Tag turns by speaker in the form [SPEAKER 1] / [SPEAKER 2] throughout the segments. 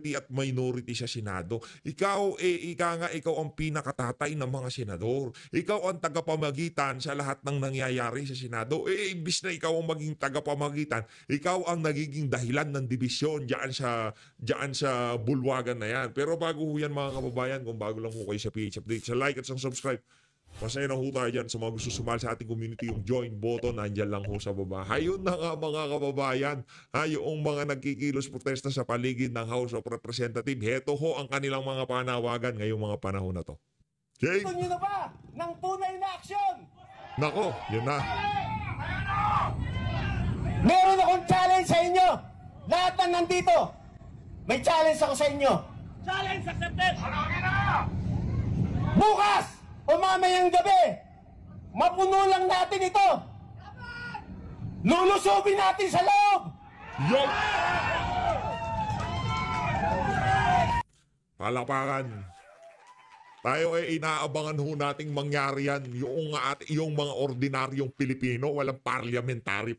[SPEAKER 1] majority at minority sa Senado. Ikaw, ikaw ang pinakatatay ng mga senador. Ikaw ang tagapamagitan sa lahat ng nangyayari sa Senado. Imbis na ikaw ang maging tagapamagitan, ikaw ang nagiging dahilan ng dibisyon diyan sa bulwagan na yan. Pero bago ho yan mga kababayan, kung bago lang ho kayo sa PH Update, sa like at sa subscribe, masaya na ho tayo dyan sa mga gusto sumali sa ating community. Yung join button, nandyan lang ho sa baba. Hayun na nga mga kababayan, yung mga nagkikilos protesta sa paligid ng House of Representatives, heto ho ang kanilang mga panawagan ngayong mga panahon na to. Okay?
[SPEAKER 2] Gusto nyo na ba ng tunay na aksyon?
[SPEAKER 1] Nako, yun na.
[SPEAKER 2] Meron akong challenge sa inyo. Lahat ng nandito, may challenge ako sa inyo.
[SPEAKER 3] Challenge accepted!
[SPEAKER 2] Bukas o mamayang gabi, mapuno lang natin ito. Lulusubin natin sa loob.
[SPEAKER 1] Yup! Palapakan. Tayo inaabangan ho nating mangyari yan. Yung mga ordinaryong Pilipino, walang parliamentary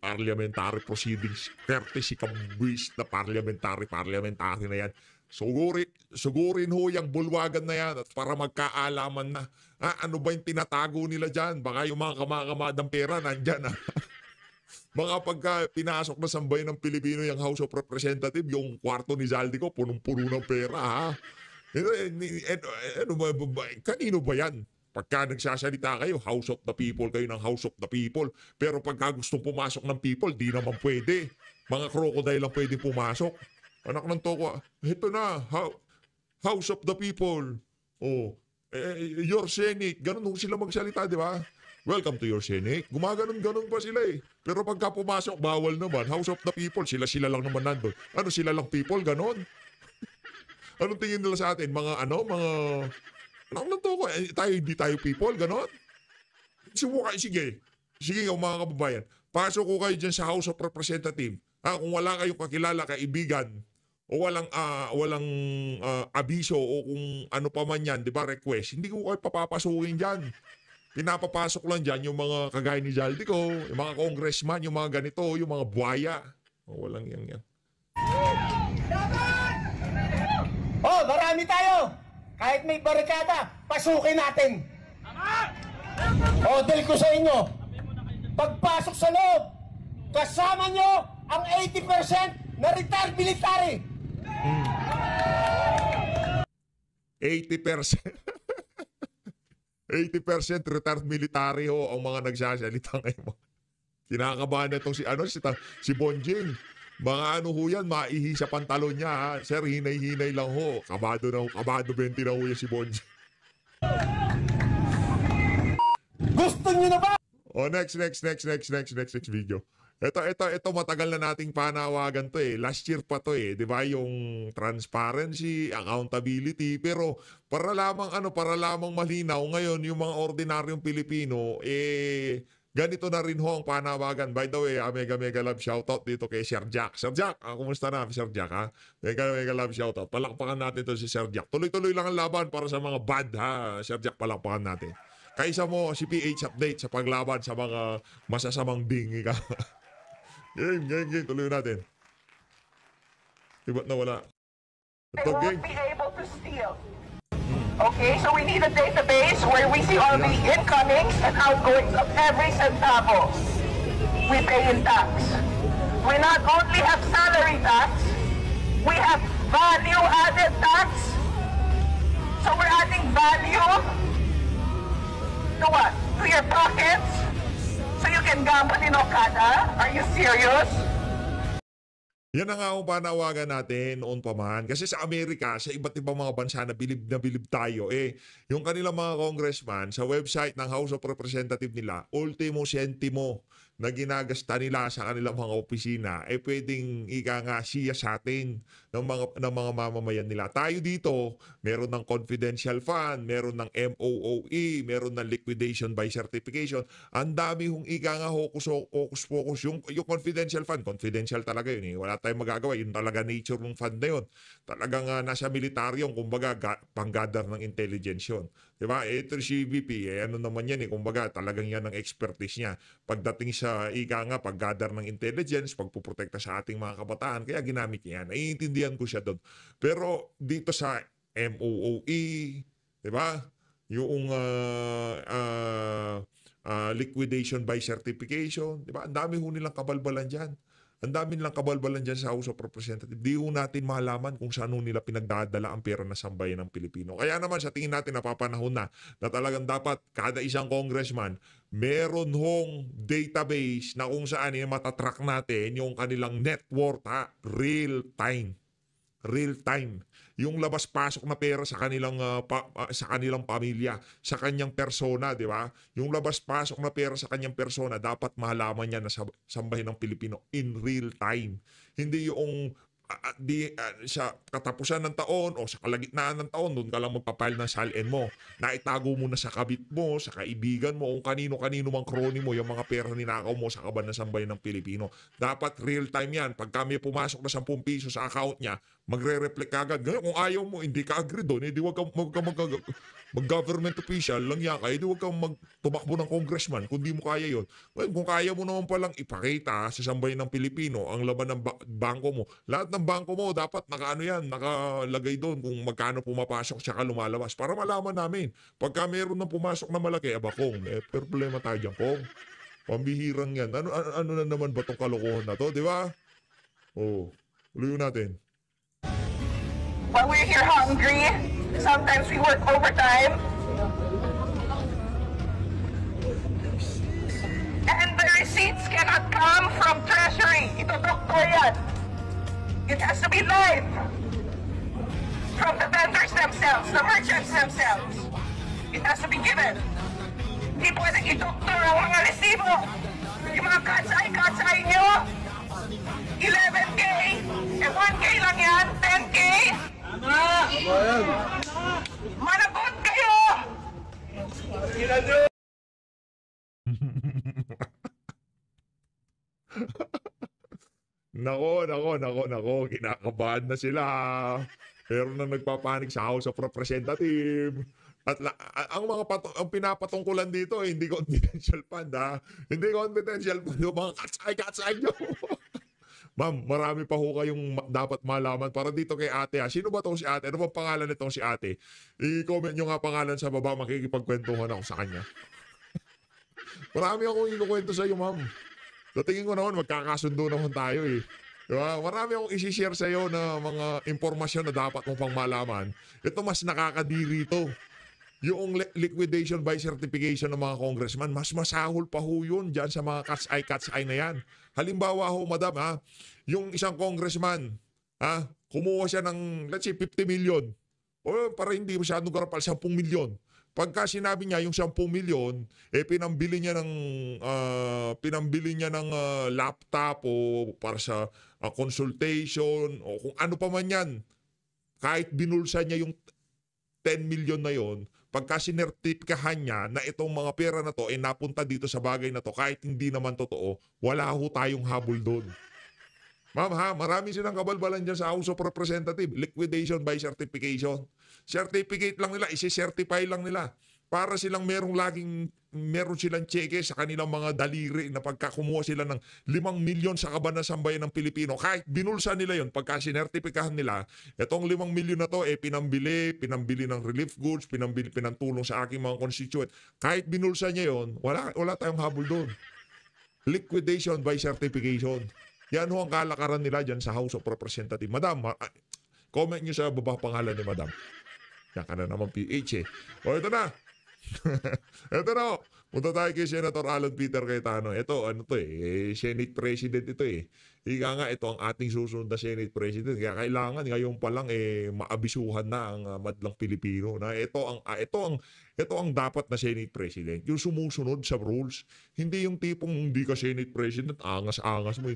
[SPEAKER 1] proceedings. Courtesy kabis na parliamentary na yan. Sugurin ho yung bulwagan na yan at para magkaalaman na. Ano ba yung tinatago nila dyan? Baka yung mga kamakamadang pera nandyan. Mga pagka pinasok na sambayan ng Pilipino yung House of Representatives, yung kwarto ni Zaldico, punong-puno ng pera, ha? Kanino ba yan? Pagka nagsasalita kayo, House of the People, kayo ng House of the People. Pero pagka gustong pumasok ng people, di naman pwede. Mga crocodile lang pwede pumasok. Anak ng toko, ito na, House of the People. Your Senate. Ganun sila magsalita, di ba? Welcome to your Senate. Gumaganon-ganon pa sila eh. Pero pagka pumasok, bawal naman. House of the People, sila lang naman nandun. Ano, sila lang people? Ganon? Anong tingin nila sa atin? Mga anak ng toko, hindi tayo people? Ganon? Sige, mga kababayan. Pasok ko kayo dyan sa House of Representatives. Kung wala kayong kakilala, kaibigan, o walang abiso o kung ano pa man yan, di ba, request, hindi ko kayo papapasukin dyan. Pinapapasok lang dyan yung mga kagaya ni Zaldico, yung mga congressman, yung mga ganito, yung mga buhaya. Walang yan.
[SPEAKER 2] Marami tayo. Kahit may barikada, pasukin natin. Dahil ko sa inyo, pagpasok sa loob, kasama nyo ang 80% na retired military.
[SPEAKER 1] 80%. 80% retired military ho ang mga nagsasalita ngayon. Kinakabahan na itong si Bonjing. Mga ho yan, maihi sa pantalon niya, ha? Sir, hinay-hinay lang ho. Kabado 20 na ho yan si Bonjing.
[SPEAKER 2] Gusto nyo na ba?
[SPEAKER 1] Next video. Ito matagal na nating panawagan to eh. Last year pa to eh, 'di ba? Yung transparency, accountability, pero para lamang malinaw ngayon yung mga ordinaryong Pilipino ganito na rin ho ang panawagan. By the way, mega love shoutout dito kay Sir Jack. Sir Jack, kumusta na Sir Jack, ha? Mega love shoutout. Palakpakan natin to si Sir Jack. Tuloy-tuloy lang ang laban para sa mga bad, ha? Sir Jack, palakpakan natin. Kaisa mo si PH Update sa paglaban sa mga masasamang bingi ka. Game. Tuloy natin. Ba't nawala?
[SPEAKER 4] They won't be able to steal. Okay, so we need a database where we see all the incomings and outgoings of every centavo we pay in tax. We not only have salary tax, we have value-added tax. So we're adding value to what? To your pockets? So you can gamble in Okada? Are you serious?
[SPEAKER 1] Yan na nga ang panawagan natin noon pa man. Kasi sa Amerika, sa iba't ibang mga bansa na bilib tayo, yung kanilang mga congressman sa website ng House of Representatives nila, ultimo sentimo na ginagasta nila sa kanilang mga opisina, pwedeng siya sa atin ng mga mamamayan nila. Tayo dito, meron ng confidential fund, meron ng MOOE, meron ng liquidation by certification. Ang dami hong hocus-pocus. Yung confidential fund, confidential talaga yun. Wala tayong magagawa. Yun talaga nature ng fund na yun. Talagang nasa militaryong, kumbaga, pang-gather ng intelligence yun. Diba? Ito si VP, ano naman yan kumbaga talagang yan ang expertise niya. Pagdating sa pag-gather ng intelligence, pagpuprotekta sa ating mga kabataan, kaya ginamit niya yan. Naiintindihan ko siya doon. Pero dito sa MOOE, diba? Yung liquidation by certification, diba? Ang dami ho nilang kabalbalan dyan. Ang dami nilang kabalbalan dyan sa House of Representatives. Di ho natin malaman kung saan nila pinagdadala ang pera na sambayan ng Pilipino. Kaya naman sa tingin natin napapanahon na talagang dapat kada isang congressman meron hong database na kung saan matatrack natin yung kanilang net worth real time. Real time. Yung labas-pasok na pera sa kanilang sa kanilang pamilya, sa kanyang persona, di ba? Yung labas-pasok na pera sa kanyang persona, dapat malaman niya na sambahin ng Pilipino in real time. Hindi yung sa katapusan ng taon o sa kalagitnaan ng taon, doon ka lang magpapile ng salin mo. Naitago mo na sa kabit mo, sa kaibigan mo, kung kanino-kanino mang kroni mo, yung mga pera ninakaw mo sa kaban ng sambayan ng Pilipino. Dapat real time yan. Pag kami pumasok na 10 piso sa account niya, magre-reflect agad. Ganyan, kung ayaw mo, hindi ka agree doon, hindi wag ka mag-government official lang yan kayo, hindi wag kang tumakbo ng congressman kung di mo kaya yon. Well, kung kaya mo naman palang ipakita sa sambayan ng Pilipino ang laman ng bangko mo, lahat ng bangko mo dapat nakalagay doon kung magkano pumapasok tsaka lumalabas para malaman namin. Pagka meron ng pumasok na malaki, Kong, problema tayo dyan, Kong. Pambihirang yan. Ano na naman ba itong kalokohan na to, di ba? Ulihin natin.
[SPEAKER 4] While we're here hungry, sometimes we work overtime. And the receipts cannot come from Treasury. Ito doktor yan. It has to be live from the vendors themselves, the merchants themselves. It has to be given. Hindi pwede i-doktor ang mga resibo. Yung mga katsay nyo, 11K, 1K lang yan, 10K. Managot kayo!
[SPEAKER 1] Nako, kinakabahan na sila. Pero nang nagpapanik sa House of Representatives. At ang pinapatungkulan dito hindi confidential fund Hindi confidential fund yung mga katsay nyo. Ma'am, marami pa ho kayong dapat malaman para dito kay ate Sino ba to si ate? Ano bang pangalan nitong si ate? I-comment nyo nga pangalan sa baba, makikipagkwentuhan ako sa kanya. Marami akong inukwento sa iyo, ma'am. Tingin ko naman, magkakasundo naman tayo Diba? Marami akong isi-share sa iyo na mga impormasyon na dapat mong pang malaman. Ito mas nakakadiri to. Yung liquidation by certification ng mga congressman, mas masahol pa ho yun dyan sa mga cat's-eye na yan. Halimbawa ho, madam, yung isang congressman, kumuha siya ng, let's say, 50 million. O para hindi masyadong garapal, 10 million. Pagka sinabi niya yung 10 million, pinambili niya ng laptop o para sa consultation o kung ano pa man yan. Kahit binulsa niya yung 10 million na yon, pagka sinertipikahan niya na itong mga pera na to ay napunta dito sa bagay na to, kahit hindi naman totoo, wala ho tayong habol doon. Ma'am marami silang kabalbalan dyan sa House of Representatives. Liquidation by certification. Certificate lang nila, isi-certify lang nila. Para silang meron silang cheque sa kanilang mga daliri na pagkakumuha sila ng 5 milyon sa kaban ng sambayan ng Pilipino. Kahit binulsa nila yon, pagka sinertipikahan nila, itong 5 milyon na to, pinambili ng relief goods, pinantulong sa aking mga constituent. Kahit binulsa niya yon, wala tayong habol doon. Liquidation by certification. Yan ho ang kalakaran nila dyan sa House of Representatives. Madam, comment nyo sa baba pangalan ni Madam. Yan ka na naman PH O ito na. Ito na. Punta tayo kay Senator Alan Peter Cayetano. Ito, Senate President ito Ika nga, ito ang ating susunod na Senate President. Kaya kailangan ngayon pa lang maabisuhan na ang madlang Pilipino na ito ang dapat na Senate President. Yung sumusunod sa rules. Hindi yung tipong hindi ka Senate President, angas-angas mo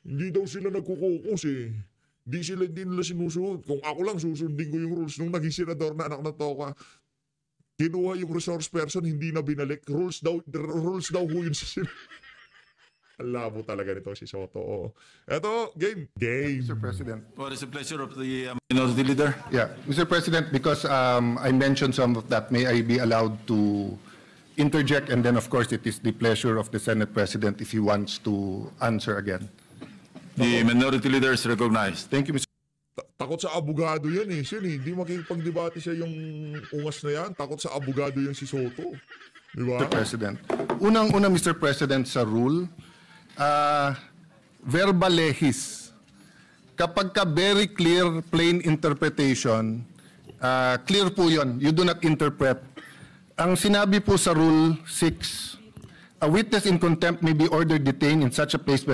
[SPEAKER 1] Hindi daw sila nagkukukus Hindi nila sinusunod. Kung ako lang susundin ko yung rules nung naging senador na anak na Toka, kinuha yung resource person, hindi na binalik. Rules daw ho yun sa Ang labo talaga nito si Soto. Oo. Eto, game. Game.
[SPEAKER 3] Mr. President.
[SPEAKER 5] What is the pleasure of the minority leader?
[SPEAKER 3] Yeah, Mr. President, because I mentioned some of that, may I be allowed to interject? And then, of course, it is the pleasure of the Senate President if he wants to answer again.
[SPEAKER 5] The minority leader is recognized.
[SPEAKER 3] Thank you, Mr.
[SPEAKER 1] Takot sa abogado yan eh. Sin, hindi makikipagdebate siya yung ungas na yan. Takot sa abogado yan si Soto. Di ba?
[SPEAKER 3] President. Unang-una, Mr. President, sa rule, verbal lehis. Kapag ka very clear, plain interpretation, clear po yun. You do not interpret. Ang sinabi po sa Rule 6, a witness in contempt may be ordered detained in such a place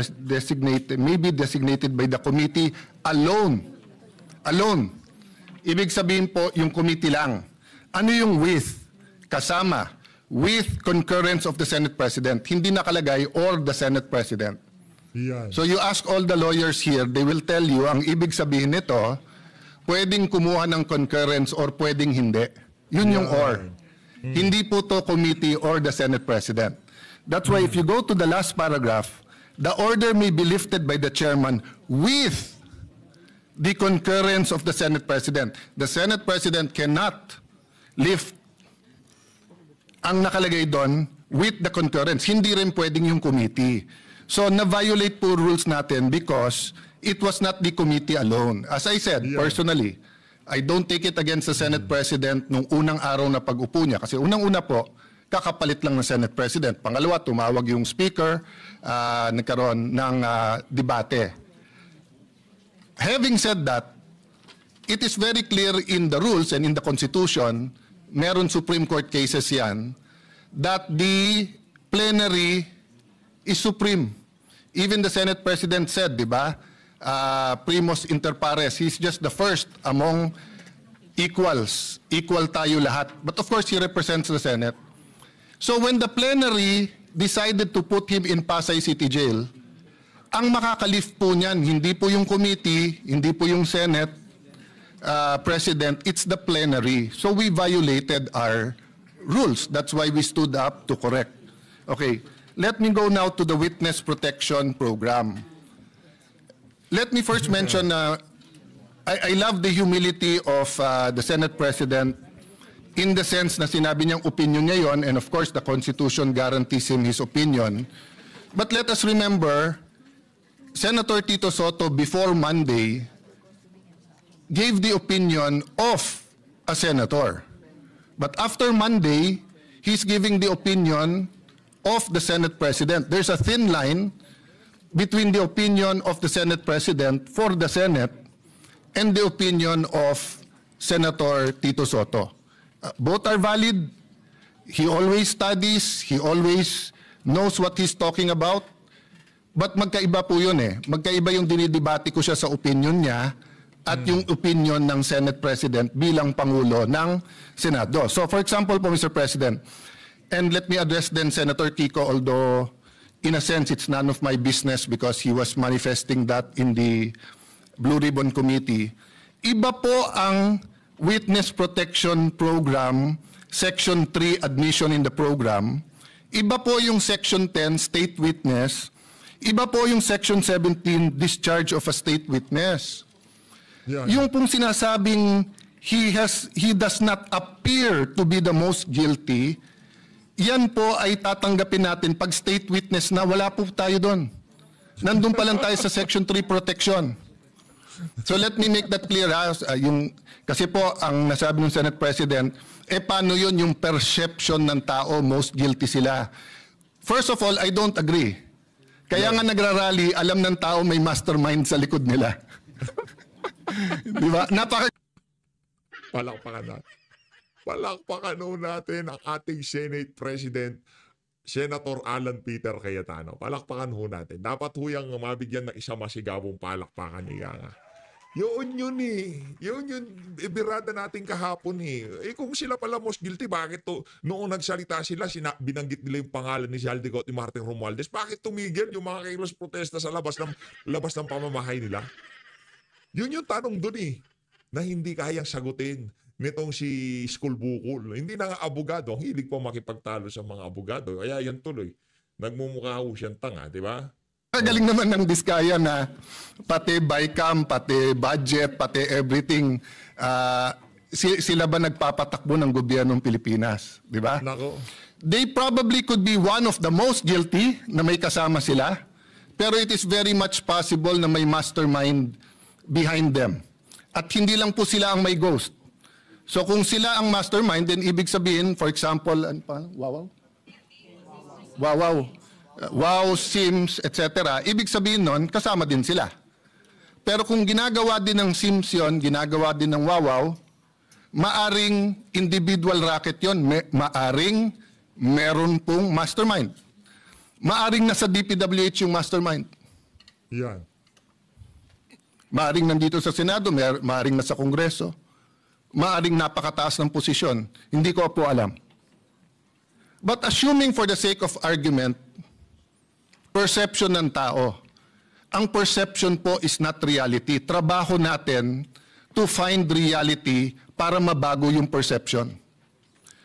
[SPEAKER 3] may be designated by the committee alone. Alone. Ibig sabihin po, yung committee lang. Ano yung with? Kasama. With concurrence of the Senate President. Hindi nakalagay or the Senate President.
[SPEAKER 1] Yan.
[SPEAKER 3] So you ask all the lawyers here, they will tell you, ang ibig sabihin nito, pwedeng kumuha ng concurrence or pwedeng hindi. Yun yung or. Hindi po to committee or the Senate President. That's why if you go to the last paragraph, the order may be lifted by the chairman with the concurrence of the Senate President. The Senate President cannot lift ang nakalagay doon with the concurrence. Hindi rin pwedeng yung committee. So, na-violate po rules natin because it was not the committee alone. As I said, personally, I don't take it against the Senate President nung unang araw na pag-upo niya. Kasi unang-una po, kakapalit lang ng Senate President. Pangalawa, tumawag yung Speaker, nagkaroon ng debate. Having said that, it is very clear in the rules and in the Constitution, meron Supreme Court cases yan, that the plenary is supreme. Even the Senate President said, di ba, primus inter pares, he's just the first among equals. Equal tayo lahat. But of course, he represents the Senate. So when the plenary decided to put him in Pasay City Jail, ang makakalift po niyan, hindi po yung committee, hindi po yung Senate President, it's the plenary. So we violated our rules. That's why we stood up to correct. Okay, let me go now to the Witness Protection Program. Let me first mention, I love the humility of the Senate President in the sense na sinabi niyang opinion niya yon, and of course the Constitution guarantees him his opinion. But let us remember, Senator Tito Soto before Monday gave the opinion of a senator. But after Monday, he's giving the opinion of the Senate President. There's a thin line between the opinion of the Senate President for the Senate and the opinion of Senator Tito Soto. Both are valid. He always studies. He always knows what he's talking about. But magkaiba po yun eh. Magkaiba yung dinidebate ko siya sa opinion niya at yung opinion ng Senate President bilang Pangulo ng Senado. So for example po, Mr. President, and let me address then Senator Kiko, although in a sense it's none of my business because he was manifesting that in the Blue Ribbon Committee. Iba po ang Witness Protection Program, Section 3, Admission in the Program. Iba po yung Section 10, State Witness. Iba po yung Section 17, Discharge of a State Witness.
[SPEAKER 1] Yeah.
[SPEAKER 3] Yung pong sinasabing he does not appear to be the most guilty, yan po ay tatanggapin natin pag state witness na wala po tayo doon. Nandun pa lang tayo sa Section 3 protection. So let me make that clear. Kasi po ang nasabi ng Senate President, paano yun yung perception ng tao, most guilty sila. First of all, I don't agree. Kaya nga nagrarally, alam ng tao may mastermind sa likod nila. Di ba?
[SPEAKER 1] Palakpakan natin. Palakpakan natin ang ating Senate President, Senator Alan Peter Cayetano. Palakpakan ho natin. Dapat ho yung mabigyan ng isang masigabong palakpakan niya nga. Yun eh. Yun ibirada natin kahapon eh. Kung sila pala most guilty, bakit to noong nagsalita sila, binanggit nila yung pangalan ni Zaldico at ni Martin Romualdez, bakit tumigil yung mga kilos protesta sa labas ng pamamahay nila? Yun yung tanong dun eh, na hindi kayang sagutin nitong si School Bukol. Hindi na nga abogado, ang hilig pa makipagtalo sa mga abogado. Kaya yan tuloy. Nagmumukha ho siyang tanga, di ba?
[SPEAKER 3] Galing naman ng Diskaya na pati BICAM, pati budget, pati everything, sila ba nagpapatakbo ng gobyernong Pilipinas? Di ba?
[SPEAKER 1] Nako.
[SPEAKER 3] They probably could be one of the most guilty na may kasama sila, pero it is very much possible na may mastermind behind them. At hindi lang po sila ang may ghost. So kung sila ang mastermind, then ibig sabihin, for example, ano pa? Wow, Sims, etc. Ibig sabihin nun, kasama din sila. Pero kung ginagawa din ng Sims yun, ginagawa din ng Wawaw, maaring individual racket yun, maaring meron pong mastermind. Maaring nasa DPWH yung mastermind.
[SPEAKER 1] Yan.
[SPEAKER 3] Maaring nandito sa Senado, maaring nasa Kongreso, maaring napakataas ng posisyon. Hindi ko po alam. But assuming for the sake of argument, perception ng tao. Ang perception po is not reality. Trabaho natin to find reality para mabago yung perception.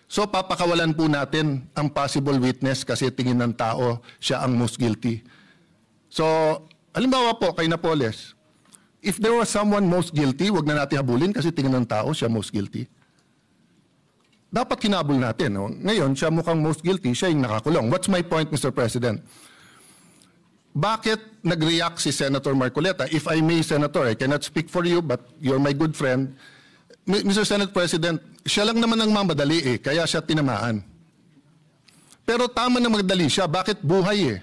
[SPEAKER 3] So papakawalan po natin ang possible witness kasi tingin ng tao siya ang most guilty. So, halimbawa po kay Napoles, if there was someone most guilty, wag na natin habulin kasi tingin ng tao siya most guilty. Dapat hinabol natin. No? Ngayon, siya mukhang most guilty, siya yung nakakulong. What's my point, Mr. President? Bakit nag-react si Senator Marcoleta? If I may, Senator, I cannot speak for you, but you're my good friend. Mr. Senate President, siya lang naman ang mamadali kaya siya tinamaan. Pero tama na magdali siya, bakit buhay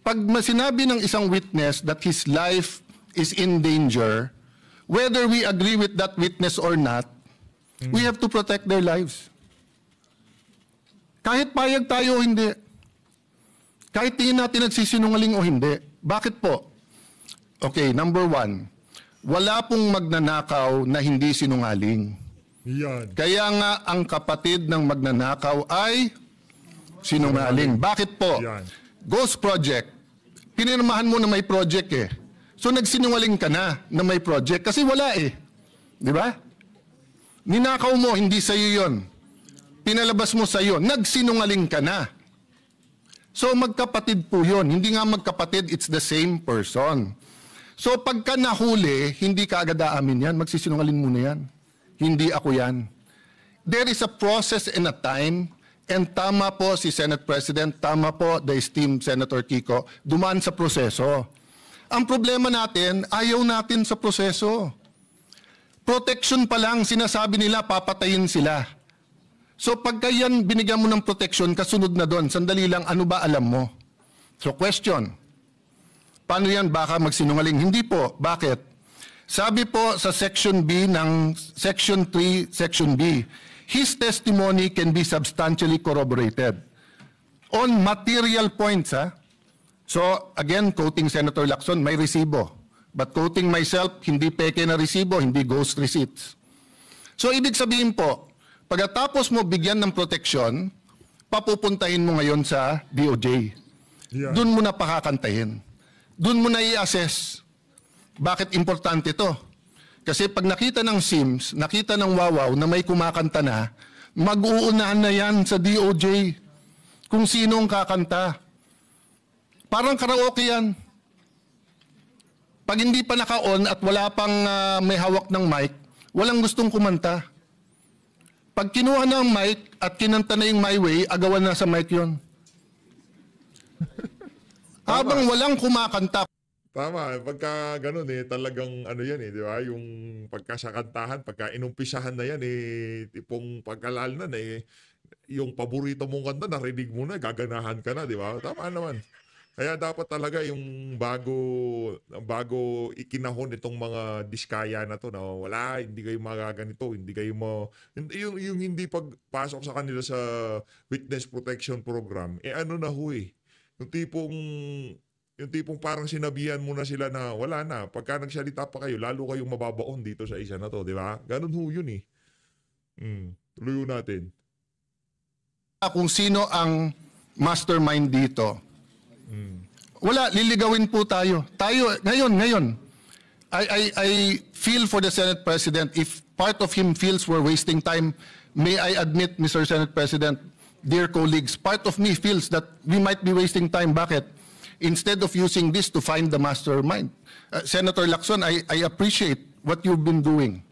[SPEAKER 3] Pag sinabi ng isang witness that his life is in danger, whether we agree with that witness or not, we have to protect their lives. Kahit payag tayo o hindi. Kahit tingin natin nagsisinungaling o hindi. Bakit po? Okay, number one, wala pong magnanakaw na hindi sinungaling.
[SPEAKER 1] Yan.
[SPEAKER 3] Kaya nga ang kapatid ng magnanakaw ay sinungaling. Bakit po?
[SPEAKER 1] Yan.
[SPEAKER 3] Ghost Project, pinirmahan mo na may project So nagsinungaling ka na may project kasi wala Di ba? Ninakaw mo, hindi sa'yo yon. Pinalabas mo sa'yo, nagsinungaling ka na. So magkapatid po yun. Hindi nga magkapatid, it's the same person. So pagka nahuli, hindi ka agad aamin yan. Magsisinungaling muna yan. Hindi ako yan. There is a process and a time, and tama po si Senate President, tama po the esteemed Senator Kiko, dumaan sa proseso. Ang problema natin, ayaw natin sa proseso. Protection pa lang, sinasabi nila, papatayin sila. So pagka yan, binigyan mo ng protection, kasunod na doon, sandali lang, ano ba alam mo? So question, paano yan baka magsinungaling? Hindi po. Bakit? Sabi po sa Section B ng Section 3, Section B, his testimony can be substantially corroborated on material points. So again, quoting Senator Lacson, may resibo. But quoting myself, hindi peke na resibo, hindi ghost receipts. So ibig sabihin po, pagkatapos mo bigyan ng protection, papupuntahin mo ngayon sa DOJ.
[SPEAKER 1] Yeah.
[SPEAKER 3] Doon mo na pakakantahin. Doon mo na i-assess. Bakit importante to? Kasi pag nakita ng Sims, nakita ng Wawaw na may kumakanta na, mag-uunahan na yan sa DOJ kung sino ang kakanta. Parang karaoke yan. Pag hindi pa naka-on at wala pang may hawak ng mic, walang gustong kumanta. Pag kinuha na ang mic at kinanta na yung My Way, agawan na sa mic yun. Habang walang kumakanta.
[SPEAKER 1] Tama, pagka ganun talagang ano yan di ba? Yung pagka sa kantahan, pagka inumpisahan na yan tipong pagkalal na yung paborito mong kanta, narinig mo na, gaganahan ka na, di ba? Tama naman. Kaya dapat talaga yung bago ikinahon itong mga diskaya na to na wala, hindi kayo magaganito, hindi kayo yung hindi pagpasok sa kanila sa witness protection program, ano na yung tipong parang sinabihan mo na sila na wala na, pagka nagsalita pa kayo, lalo kayong mababaon dito sa isa na to, di ba? Ganun yun Tuloy natin.
[SPEAKER 3] Kung sino ang mastermind dito, wala, liligawin po tayo. Ngayon, I feel for the Senate President, if part of him feels we're wasting time, may I admit, Mr. Senate President, dear colleagues, part of me feels that we might be wasting time. Bakit? Instead of using this to find the mastermind. Senator Lacson, I appreciate what you've been doing.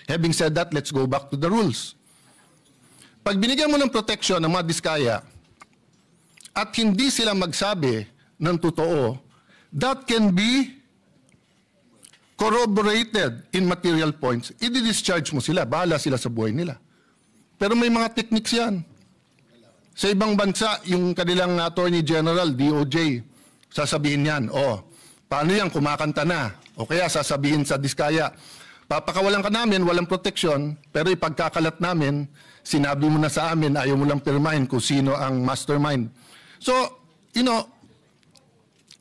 [SPEAKER 3] Having said that, let's go back to the rules. Pag binigyan mo ng protection ng mga diskaya at hindi sila magsabi ng totoo, that can be corroborated in material points. I-discharge mo sila, bahala sila sa buhay nila. Pero may mga techniques yan. Sa ibang bansa, yung kanilang Attorney General, DOJ, sasabihin yan, paano yan, kumakanta na? O kaya sasabihin sa diskaya, papakawalan ka namin, walang protection, pero ipagkakalat namin, sinabi mo na sa amin, ayaw mo lang pirmahin kung sino ang mastermind. So,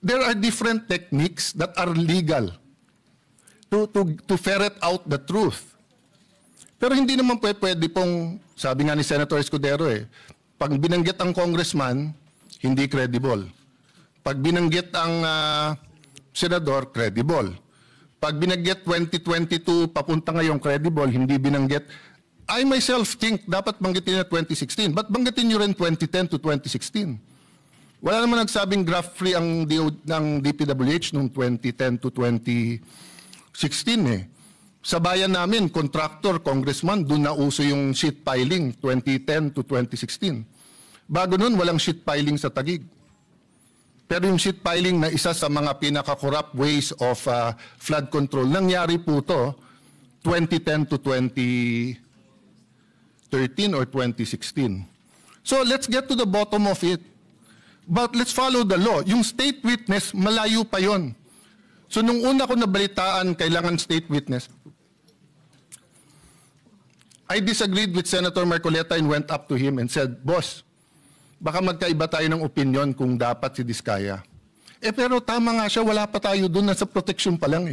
[SPEAKER 3] there are different techniques that are legal to ferret out the truth. Pero hindi naman pwede pong, sabi nga ni Senator Escudero pag binanggit ang congressman, hindi credible. Pag binanggit ang senador, credible. Pag binanggit 2022, papunta ngayong credible, hindi binanggit. I myself think dapat banggitin na 2016. Ba't banggitin nyo rin 2010 to 2016? Wala naman nagsabing graft-free ang DPWH noong 2010 to 2016 Sa bayan namin, contractor, congressman, doon na uso yung sheet piling 2010 to 2016. Bago nun, walang sheet piling sa Taguig. Pero yung sheet piling na isa sa mga pinaka-corrupt ways of flood control, nangyari po to 2010 to 2013 or 2016. So let's get to the bottom of it. But let's follow the law. Yung state witness, malayo pa yon. So nung una ko nabalitaan, kailangan state witness, I disagreed with Senator Marcoleta and went up to him and said, Boss, baka magkaiba tayo ng opinion kung dapat si Diskaya. Pero tama nga siya, wala pa tayo doon, nasa protection pa lang .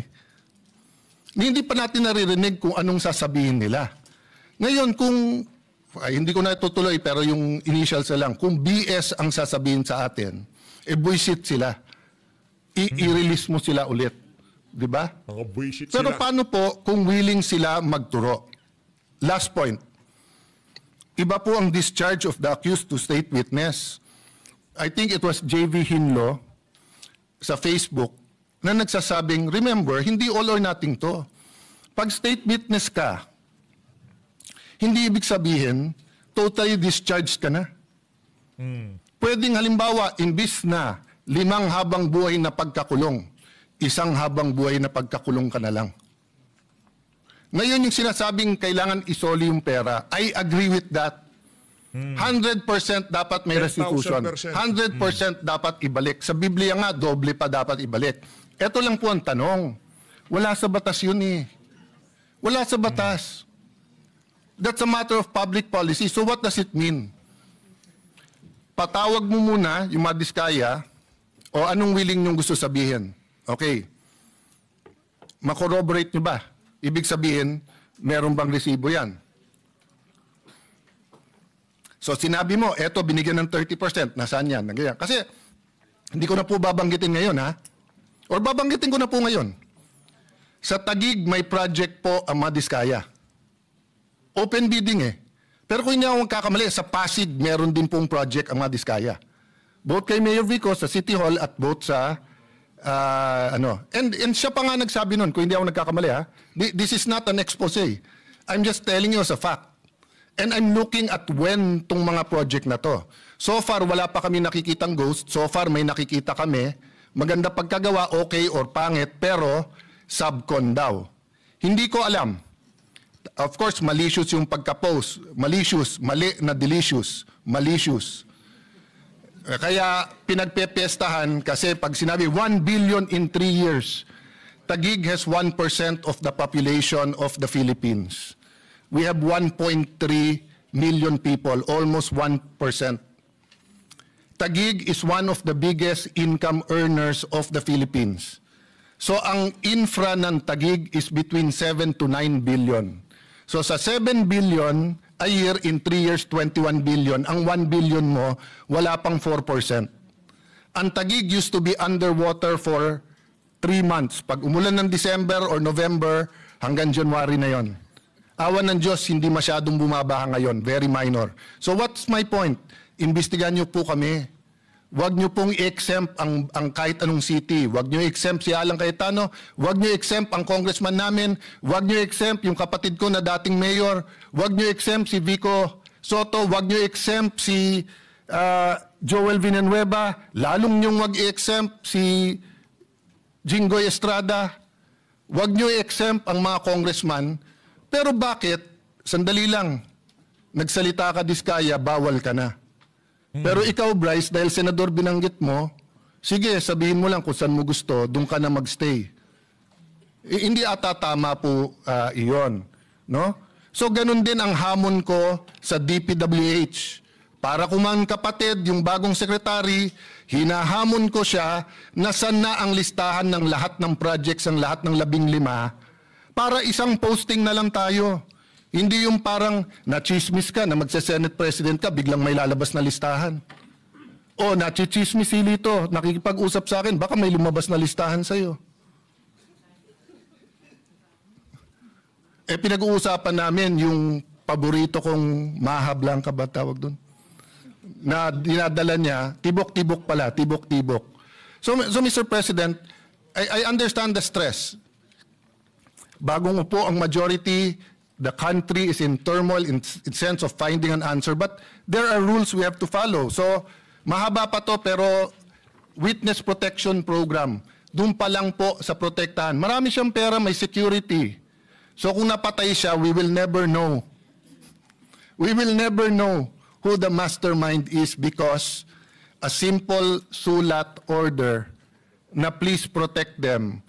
[SPEAKER 3] Hindi pa natin naririnig kung anong sasabihin nila. Ngayon, kung, hindi ko na itutuloy, pero yung initials na lang, kung BS ang sasabihin sa atin, buisit sila. I-release mo sila ulit. Diba?
[SPEAKER 1] Mga bullshit
[SPEAKER 3] Pero
[SPEAKER 1] sila.
[SPEAKER 3] paano po kung willing sila magturo? Last point. Iba po ang discharge of the accused to state witness. I think it was JV Hinlo sa Facebook na nagsasabing, remember, hindi all or nothing to. Pag state witness ka, hindi ibig sabihin, totally discharged ka na. Pwedeng halimbawa, imbis na 5 habang buhay na pagkakulong, 1 habang buhay na pagkakulong ka na lang. Ngayon yung sinasabing kailangan isoli yung pera, I agree with that. 100% dapat may restitution. 100% dapat ibalik. Sa Biblia nga, doble pa dapat ibalik. Ito lang po ang tanong. Wala sa batas yun . Wala sa batas. That's a matter of public policy. So what does it mean? Patawag mo muna yung mga diskaya o anong willing nyong gusto sabihin. Okay. Makorroborate nyo ba? Ibig sabihin, meron bang resibo yan? So sinabi mo, eto binigyan ng 30%, nasaan yan? Kasi hindi ko na po babanggitin ngayon Or babanggitin ko na po ngayon. Sa Taguig, may project po ang mga diskaya. Open bidding Pero kung hindi ako magkakamali, sa Pasig, meron din pong project ang mga diskaya. Both kay Mayor Vico sa City Hall at both sa And siya pa nga nagsabi nun, kung hindi ako nagkakamali this is not an expose. I'm just telling you as a fact. And I'm looking at when tong mga project na to. So far, wala pa kami nakikitang ghost. So far, may nakikita kami. Maganda pagkagawa, okay or pangit, pero subcon daw. Hindi ko alam. Of course, malicious yung pagka-post. Malicious, mali na delicious. Malicious. Kaya pinagpepestahan kasi pag sinabi 1 billion in 3 years, Taguig has 1% of the population of the Philippines. We have 1.3 million people, almost 1%. Taguig is one of the biggest income earners of the Philippines. So ang infra ng Taguig is between 7 to 9 billion. So sa 7 billion, a year, in 3 years, 21 billion. Ang 1 billion mo, wala pang 4%. Ang Taguig used to be underwater for 3 months. Pag umulan ng December or November, hanggang January na yon. Awan ng Diyos, hindi masyadong bumabaha ngayon. Very minor. So what's my point? Imbestigahan niyo po kami. Huwag niyo pong i-exempt ang kahit anong city. Huwag niyo i-exempt si Alan Cayetano. Huwag niyo i-exempt ang congressman namin. Huwag niyo i-exempt yung kapatid ko na dating mayor. Huwag niyo i-exempt si Vico Soto. Huwag niyo i-exempt si Joel Villanueva. Lalong niyong huwag i-exempt si Jinggoy Estrada. Huwag niyo i-exempt ang mga congressman. Pero bakit? Sandali lang. Nagsalita ka, Diskaya, bawal ka na. Pero ikaw, Bryce, dahil senador binanggit mo, sige, sabihin mo lang kung saan mo gusto, doon ka na magstay. Hindi ata tama po iyon. No? So, ganun din ang hamon ko sa DPWH. Para kuman kapatid, yung bagong sekretary, hinahamon ko siya na saan na ang listahan ng lahat ng projects, ang lahat ng 15, para isang posting na lang tayo. Hindi yung parang nachismis ka na magse-Senate President ka, biglang may lalabas na listahan. O nachismis si Lito, nakikipag-usap sa akin, baka may lumabas na listahan sa'yo. Pinag-uusapan namin yung paborito kong Mahab Blanca ba tawag doon? Na dinadala niya, tibok-tibok pala, tibok-tibok. So Mr. President, I understand the stress. Bagong upo ang majority, the country is in turmoil in sense of finding an answer, but there are rules we have to follow. So, mahaba pa to, pero witness protection program, doon pa lang po sa protektahan. Marami siyang pera, may security. So, kung napatay siya, we will never know. We will never know who the mastermind is because a simple sulat order na please protect them.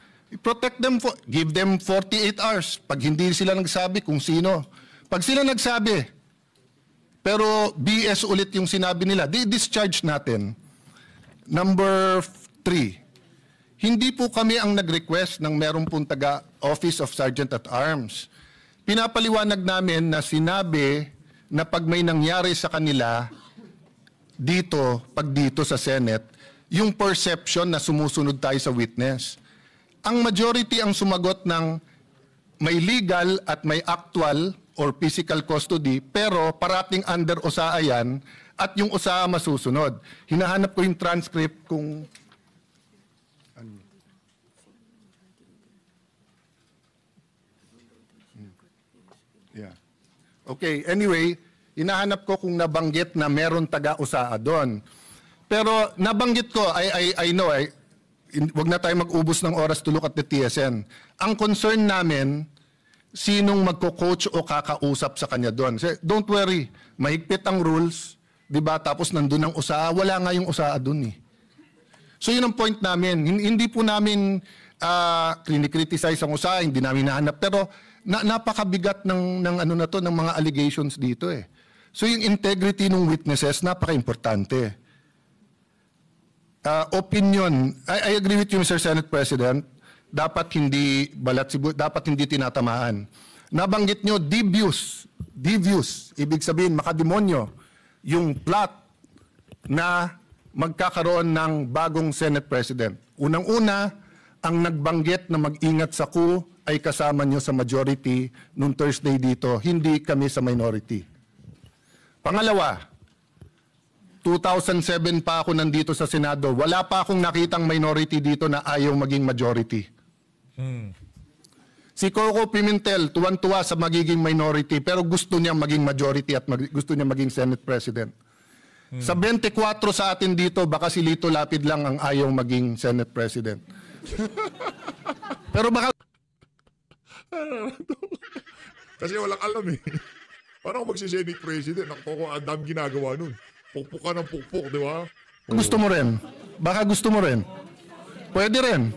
[SPEAKER 3] Protect them, give them 48 hours. Pag hindi sila nagsabi kung sino. Pag sila nagsabi, pero BS ulit yung sinabi nila, di-discharge natin. Number 3, hindi po kami ang nag-request ng meron pong taga Office of Sergeant at Arms. Pinapaliwanag namin na sinabi na pag may nangyari sa kanila dito, pag dito sa Senate, yung perception na sumusunod tayo sa witness. Ang majority ang sumagot ng may legal at may actual or physical custody, pero parating under OSAA yan at yung OSAA masusunod. Hinahanap ko yung transcript kung... Yeah. Okay, anyway, hinahanap ko kung nabanggit na meron taga-OSAA doon. Pero nabanggit ko, I know, wag na tayo mag-ubos ng oras to look at the TSN. Ang concern namin, sinong magko-coach o kakausap sa kanya doon. Don't worry, mahigpit ang rules, di ba? Tapos nandun ang OSAA, wala nga yung OSAA doon eh. So yun ang point namin. Hindi po namin krinikriticize ang OSAA, hindi namin nahanap. Pero napakabigat ng ano na to, ng mga allegations dito eh. So yung integrity ng witnesses, napaka-importante. Opinion, I agree with you, Mr. Senate President. Dapat hindi dapat hindi tinatamaan. Nabanggit nyo, devious, ibig sabihin, makademonyo, yung plot na magkakaroon ng bagong Senate President. Unang-una, ang nagbanggit na mag-ingat sa coup ay kasama nyo sa majority nung Thursday dito, hindi kami sa minority. Pangalawa, 2007 pa ako nandito sa Senado. Wala pa akong nakitang minority dito na ayaw maging majority. Si Coco Pimentel, tuwan-tuwa sa magiging minority, pero gusto niya maging majority at gusto niya maging Senate President. Sa 24 sa atin dito, baka si Lito Lapid lang ang ayaw maging Senate President. Pero baka...
[SPEAKER 1] Kasi walang alam eh. Paano ako magsi-Senate President? Ako, ang dami ginagawa nun. Pukpuk ka ng pukpuk, di ba?
[SPEAKER 3] Gusto mo rin. Baka gusto mo rin. Pwede rin.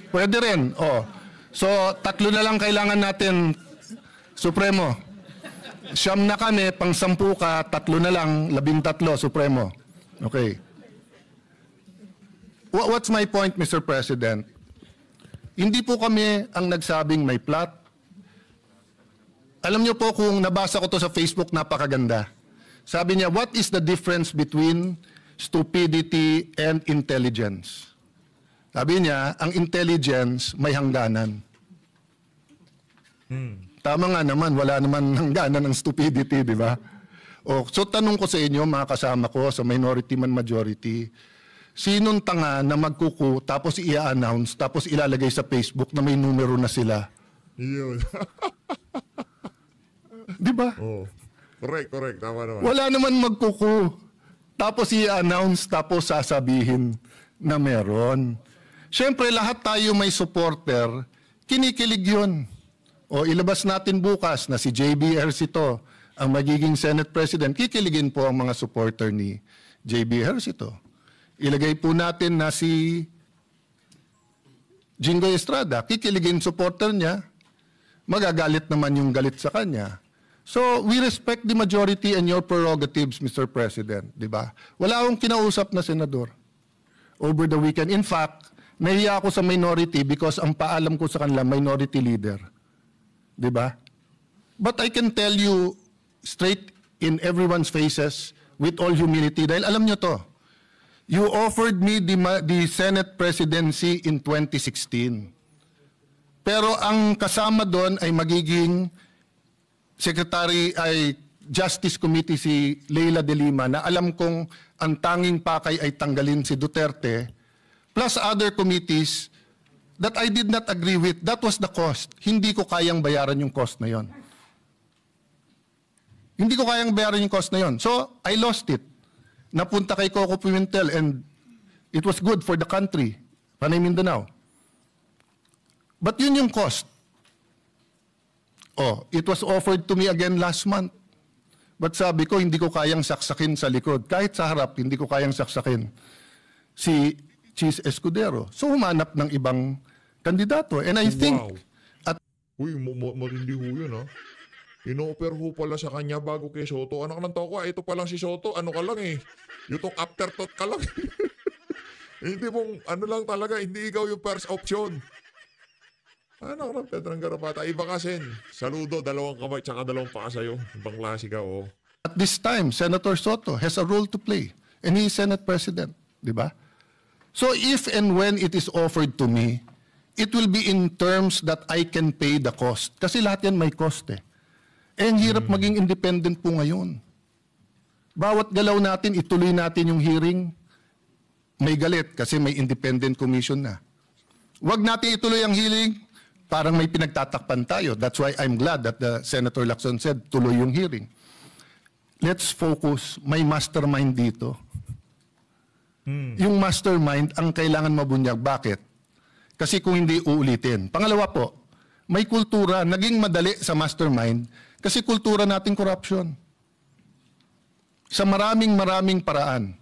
[SPEAKER 3] Pwede rin. Oh. So, 3 na lang kailangan natin, Supremo. 9 na kami, pang 10 ka, 3 na lang, 13, Supremo. Okay. What's my point, Mr. President? Hindi po kami ang nagsabing may plot. Alam niyo po kung nabasa ko to sa Facebook, napakaganda. Sabi niya, what is the difference between stupidity and intelligence? Sabi niya, ang intelligence may hangganan. Tama nga naman, wala naman hangganan ng stupidity, di ba? So tanong ko sa inyo, mga kasama ko, sa minority man majority, sinong tanga na magkuku tapos i-announce tapos ilalagay sa Facebook na may numero na sila?
[SPEAKER 1] Yun.
[SPEAKER 3] Di ba?
[SPEAKER 1] Oh. Correct. Tama naman.
[SPEAKER 3] Wala naman magkuku. Tapos i-announce, tapos sasabihin na meron. Siyempre, lahat tayo may supporter, kinikilig yun. O ilabas natin bukas na si JB Ejercito ang magiging Senate President, kikiligin po ang mga supporter ni JB Ejercito. Ilagay po natin na si Jingoy Estrada, kikiligin supporter niya, magagalit naman yung galit sa kanya. So, we respect the majority and your prerogatives, Mr. President, di ba? Wala akong kinausap na senador over the weekend. In fact, nahiya ako sa minority because ang paalam ko sa kanila, minority leader. Di ba? But I can tell you straight in everyone's faces with all humility, dahil alam nyo to, you offered me the Senate presidency in 2016. Pero ang kasama doon ay magiging Secretary ay Justice Committee si Leila de Lima na alam kong ang tanging pakay ay tanggalin si Duterte plus other committees that I did not agree with. That was the cost. Hindi ko kayang bayaran yung cost na yon. Hindi ko kayang bayaran yung cost na yon. So, I lost it. Napunta kay Coco Pimentel and it was good for the country. Panay Mindanao. But yun yung cost. Oh, it was offered to me again last month. But sabi ko, hindi ko kayang saksakin sa likod. Kahit sa harap, hindi ko kayang saksakin si Chis Escudero. So, humanap ng ibang kandidato. And I think...
[SPEAKER 1] Wow. Uy, matindi ho yun, ha? In-offer ho pala sa kanya bago kay Soto. Anak ng toko, ito pa lang si Soto. Ano ka lang eh. Yung afterthought ka lang. Hindi mong, ano lang talaga, hindi ikaw yung first option. Anak ng Pedro ng Garapata. Iba kasi, saludo, dalawang kamay, tsaka dalawang paa sa'yo. Ibang klase ka, oh.
[SPEAKER 3] At this time, Senator Soto has a role to play. And he is Senate President. Di ba? So if and when it is offered to me, it will be in terms that I can pay the cost. Kasi lahat yan may cost eh. Eh, ang hirap maging independent po ngayon. Bawat galaw natin, ituloy natin yung hearing, may galit kasi may independent commission na. Huwag natin ituloy ang hearing, parang may pinagtatakpan tayo. That's why I'm glad that the Senator Lacson said, tuloy yung hearing. Let's focus, may mastermind dito. Yung mastermind ang kailangan mabunyag. Bakit? Kasi kung hindi uulitin. Pangalawa po, may kultura, naging madali sa mastermind kasi kultura nating corruption. Sa maraming paraan.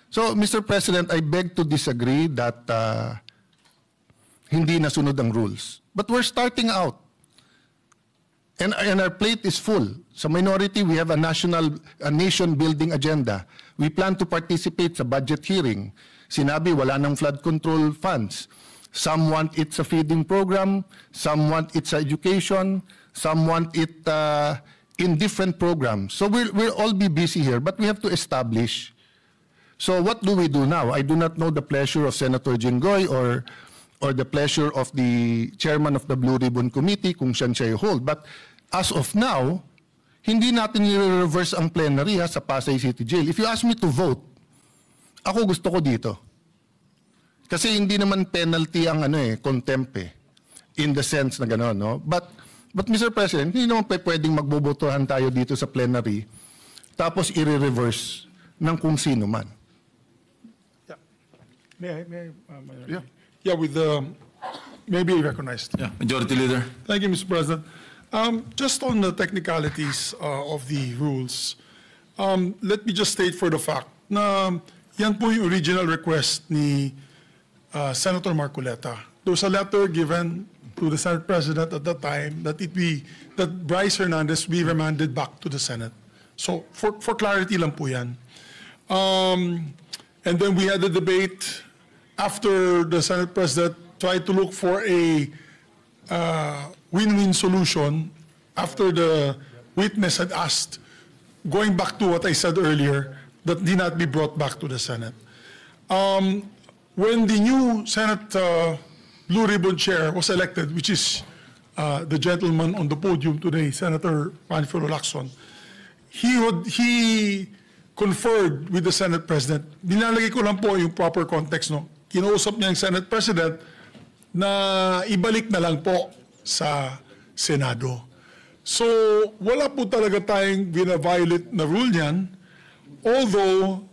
[SPEAKER 3] So, Mr. President, I beg to disagree that hindi nasunod ang rules. But we're starting out. And our plate is full. Sa minority, we have a nation-building agenda. We plan to participate sa budget hearing. Sinabi, wala ng flood control funds. Some want it sa feeding program, some want it sa education, some want it in different programs. So we'll all be busy here, but we have to establish. So what do we do now? I do not know the pleasure of Senator Jinggoy or the pleasure of the chairman of the Blue Ribbon Committee kung siya hold. But as of now, hindi natin i-reverse ang plenary sa Pasay City Jail. If you ask me to vote, ako gusto ko dito. Kasi hindi naman penalty ang contempt in the sense na gano'n, no? But Mr. President, hindi naman pwedeng magbobotohan tayo dito sa plenary tapos i-reverse ng kung sino man.
[SPEAKER 6] Yeah. Yeah, with the maybe recognized.
[SPEAKER 5] Yeah, Majority Leader.
[SPEAKER 6] Thank you, Mr. President. Just on the technicalities of the rules, let me just state for the fact na yan po yung original request ni Senator Marcoleta. There was a letter given to the Senate President at that time that Bryce Hernandez be remanded back to the Senate. So for clarity lang po yan. And then we had a debate after the Senate President tried to look for a win-win solution after the witness had asked, going back to what I said earlier, that did not be brought back to the Senate. When the new Senate Blue Ribbon Chair was elected, which is the gentleman on the podium today, Senator Panfilo Lacson, he conferred with the Senate President. Binalagay ko lang po yung proper context, no? Kinausap niya yung Senate President na ibalik na lang po sa Senado. So, wala po talaga tayong bina-violate na rule niyan, although